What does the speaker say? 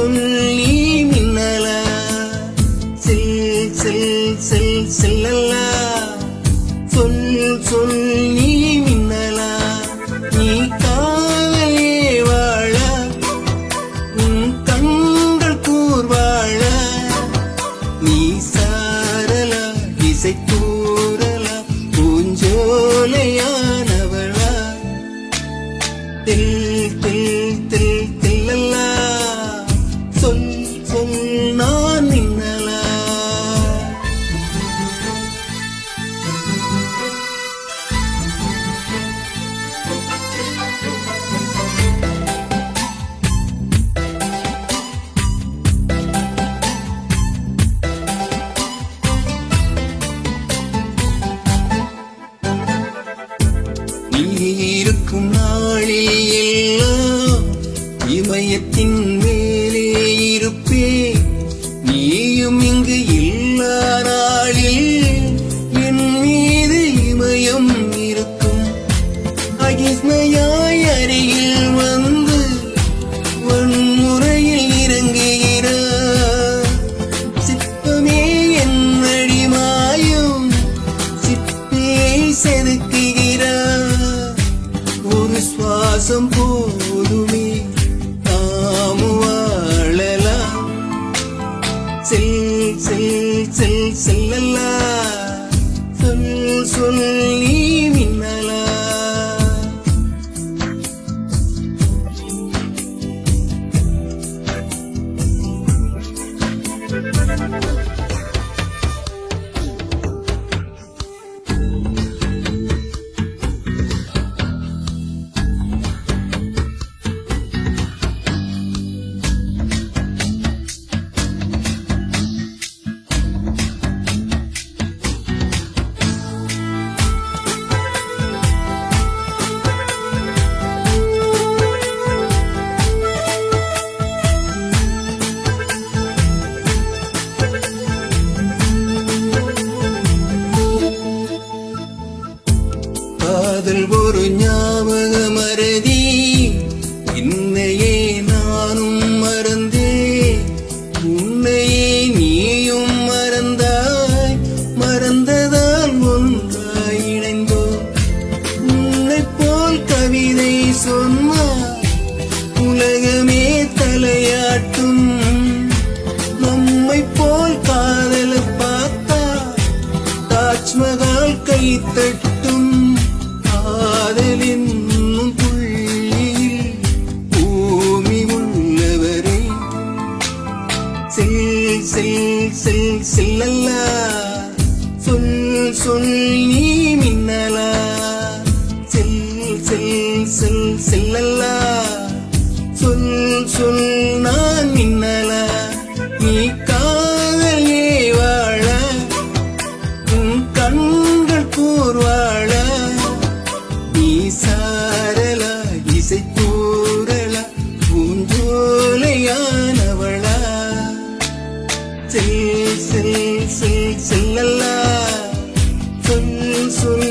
சொல் நீ மின்னலா செல் செல் செல் செல்லல்லா சொல் சொல் நீ மின்னலா நீ காவலே வாழ உன் கண்கள் கூர்வாழ நீ சாரலா இசை கூறலா பூஞ்சோலையானவளா தில் தில் தில் தில்லல்லா சொல் சொல் நான் மின்னலா நீ இருக்கும் நாளில் எல்லாம் இமயத்தின் மேலே இருப்பே நீயும் இங்கு இல்லா நாளில் என் மீது இமயம் இருக்கும் அகிஸ்மையாய் அருகில் வந்து வன்முறையில் இறங்குகிறார் சிற்பமே என் வழிமாயும் சிற்பியை செதுக்குகிறார் ஒரு சுவாசம் போதுமே தாமு வாழலாம் செல் செல் செல் செல்லல்லா சொல் சொல் நீ மின்னலா காதல் ஒரு ஞாபக மறதி என்னையே நானும் மறந்தே உன்னையே நீயும் மறந்தாய் மறந்ததால் ஒன்றாய் இணைந்தோம் உன்னை போல் கவிதை சொன்னார் உலகமே தலையாட்டும் நம்மை போல் காதல பார்த்தா தாஜ்மஹால் கைத்தட்டும் காதலின் புள்ளியில் பூமி உள்ளவரே செல் செல் செல் செல்லல்லா சொல் சொல் நீ மின்னலா செல் செல் செல் செல்லல்லா சொல் சொல் நான் மின்னலா நீ காதலே வாழ உன் கண்கள் கூர்வாழ நீ சாரலா இசை கூறலா பூஞ்சோலையானவளா செல் செல் செல் செல்லல்லா சொல் சொல்